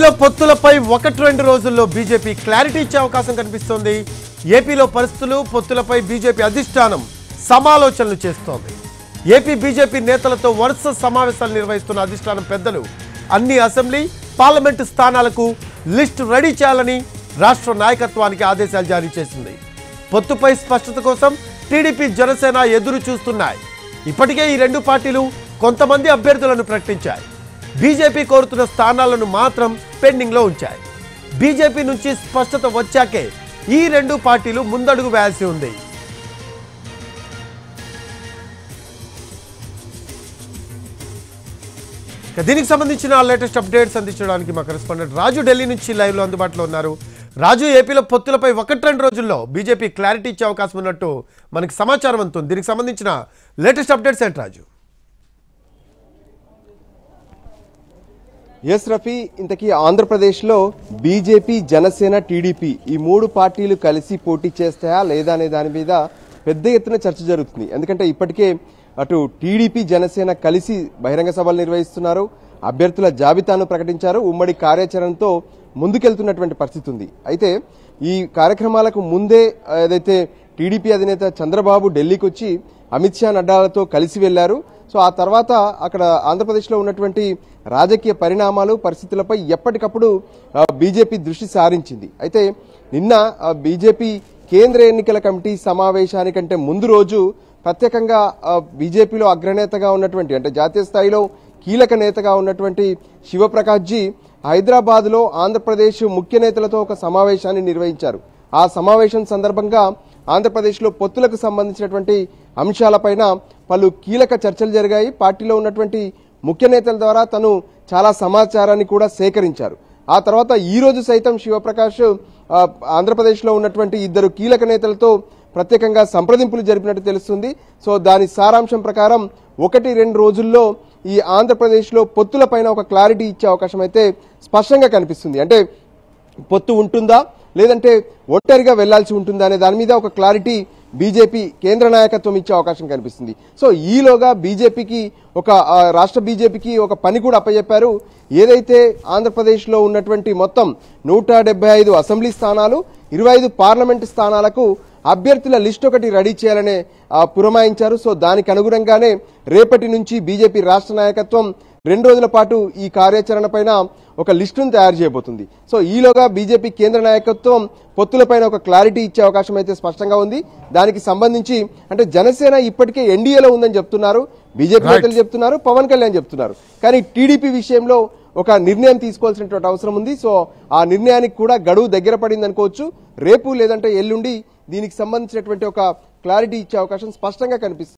ఏపీలో పొత్తులపై 1-2 రోజుల్లో BJP clarity ఇచ్చే అవకాశం కనిపిస్తోంది. ఏపీలో పరిస్థితులు పొత్తులపై బీజేపీ అధిష్టానం సమాలోచనలు చేస్తోంది. ఏపీ బీజేపీ నేతలతో వరుస సమావేశాలు నిర్వహిస్తున్న అధిష్టానం పెద్దలు అన్ని అసెంబ్లీ పార్లమెంటు స్థానాలకు లిస్టు రెడీ చేయాలని రాష్ట్ర నాయకత్వానికి ఆదేశాలు జారీ చేసింది. పొత్తుపై స్పష్టత కోసం టీడీపీ జనసేన ఎదురు చూస్తున్నాయి. ఇప్పటికే ఈ రెండు పార్టీలు కొంతమంది అభ్యర్థులను ప్రకటించాయి. బీజేపీ కోరుతున్న స్థానాలను మాత్రం పెండింగ్లో ఉంచాయి. బీజేపీ నుంచి స్పష్టత వచ్చాకే ఈ రెండు పార్టీలు ముందడుగు వేయాల్సి ఉంది. దీనికి సంబంధించిన లేటెస్ట్ అప్డేట్స్ అందించడానికి మా కరెస్పాండెంట్ రాజు ఢిల్లీ నుంచి లైవ్ లో అందుబాటులో ఉన్నారు. రాజు, ఏపీలో పొత్తులపై 1-2 రోజుల్లో బీజేపీ క్లారిటీ ఇచ్చే అవకాశం ఉన్నట్టు మనకి సమాచారం అందుతుంది. దీనికి సంబంధించిన లేటెస్ట్ అప్డేట్స్ ఏంటి రాజు? ఎస్ రఫీ, ఇంతకీ ఆంధ్రప్రదేశ్లో బీజేపీ, జనసేన, టీడీపీ ఈ మూడు పార్టీలు కలిసి పోటీ చేస్తాయా లేదా అనే దాని మీద పెద్ద ఎత్తున చర్చ జరుగుతుంది. ఎందుకంటే ఇప్పటికే అటు టీడీపీ, జనసేన కలిసి బహిరంగ సభలు నిర్వహిస్తున్నారు, అభ్యర్థుల జాబితాను ప్రకటించారు, ఉమ్మడి కార్యాచరణతో ముందుకెళ్తున్నటువంటి పరిస్థితి ఉంది. అయితే ఈ కార్యక్రమాలకు ముందే ఏదైతే టీడీపీ అధినేత చంద్రబాబు ఢిల్లీకి వచ్చి అమిత్ షా, నడ్డాలతో కలిసి వెళ్లారు. సో ఆ తర్వాత అక్కడ ఆంధ్రప్రదేశ్లో ఉన్నటువంటి రాజకీయ పరిణామాలు, పరిస్థితులపై ఎప్పటికప్పుడు బీజేపీ దృష్టి సారించింది. అయితే నిన్న బీజేపీ కేంద్ర ఎన్నికల కమిటీ సమావేశానికంటే ముందు రోజు ప్రత్యేకంగా బీజేపీలో అగ్రనేతగా ఉన్నటువంటి, అంటే జాతీయ స్థాయిలో కీలక నేతగా ఉన్నటువంటి శివప్రకాష్ జీ హైదరాబాద్లో ఆంధ్రప్రదేశ్ ముఖ్య నేతలతో ఒక సమావేశాన్ని నిర్వహించారు. ఆ సమావేశం సందర్భంగా ఆంధ్రప్రదేశ్లో పొత్తులకు సంబంధించినటువంటి అంశాలపైన పలు కీలక చర్చలు జరిగాయి. పార్టీలో ఉన్నటువంటి ముఖ్య నేతల ద్వారా తను చాలా సమాచారాన్ని కూడా సేకరించారు. ఆ తర్వాత ఈ రోజు సైతం శివప్రకాష్ ఆంధ్రప్రదేశ్లో ఉన్నటువంటి ఇద్దరు కీలక నేతలతో ప్రత్యేకంగా సంప్రదింపులు జరిపినట్టు తెలుస్తుంది. సో దాని సారాంశం ప్రకారం 1-2 రోజుల్లో ఈ ఆంధ్రప్రదేశ్లో పొత్తులపైన ఒక క్లారిటీ ఇచ్చే అవకాశం అయితే స్పష్టంగా కనిపిస్తుంది. అంటే పొత్తు ఉంటుందా లేదంటే ఒంటరిగా వెళ్లాల్సి ఉంటుందా అనే దాని మీద ఒక క్లారిటీ బీజేపీ కేంద్ర నాయకత్వం ఇచ్చే అవకాశం కనిపిస్తుంది. సో ఈలోగా బీజేపీకి రాష్ట్ర బీజేపీకి ఒక పని కూడా అప్పచెప్పారు. ఏదైతే ఆంధ్రప్రదేశ్లో ఉన్నటువంటి మొత్తం 175 అసెంబ్లీ స్థానాలు, 25 పార్లమెంటు స్థానాలకు అభ్యర్థుల లిస్ట్ ఒకటి రెడీ చేయాలనే పురమాయించారు. సో దానికి అనుగుణంగానే రేపటి నుంచి బీజేపీ రాష్ట్ర నాయకత్వం 2 రోజుల పాటు ఈ కార్యాచరణ పైన ఒక లిస్టును తయారు చేయబోతుంది. సో ఈలోగా బీజేపీ కేంద్ర నాయకత్వం పొత్తులపైన ఒక క్లారిటీ ఇచ్చే అవకాశం అయితే స్పష్టంగా ఉంది. దానికి సంబంధించి అంటే జనసేన ఇప్పటికే ఎన్డీఏలో ఉందని చెప్తున్నారు, బీజేపీ నేతలు చెప్తున్నారు, పవన్ కళ్యాణ్ చెప్తున్నారు. కానీ టీడీపీ విషయంలో ఒక నిర్ణయం తీసుకోవాల్సినటువంటి అవసరం ఉంది. సో ఆ నిర్ణయానికి కూడా గడువు దగ్గర పడింది అనుకోవచ్చు. రేపు లేదంటే ఎల్లుండి దీనికి సంబంధించినటువంటి ఒక క్లారిటీ ఇచ్చే అవకాశం స్పష్టంగా కనిపిస్తుంది.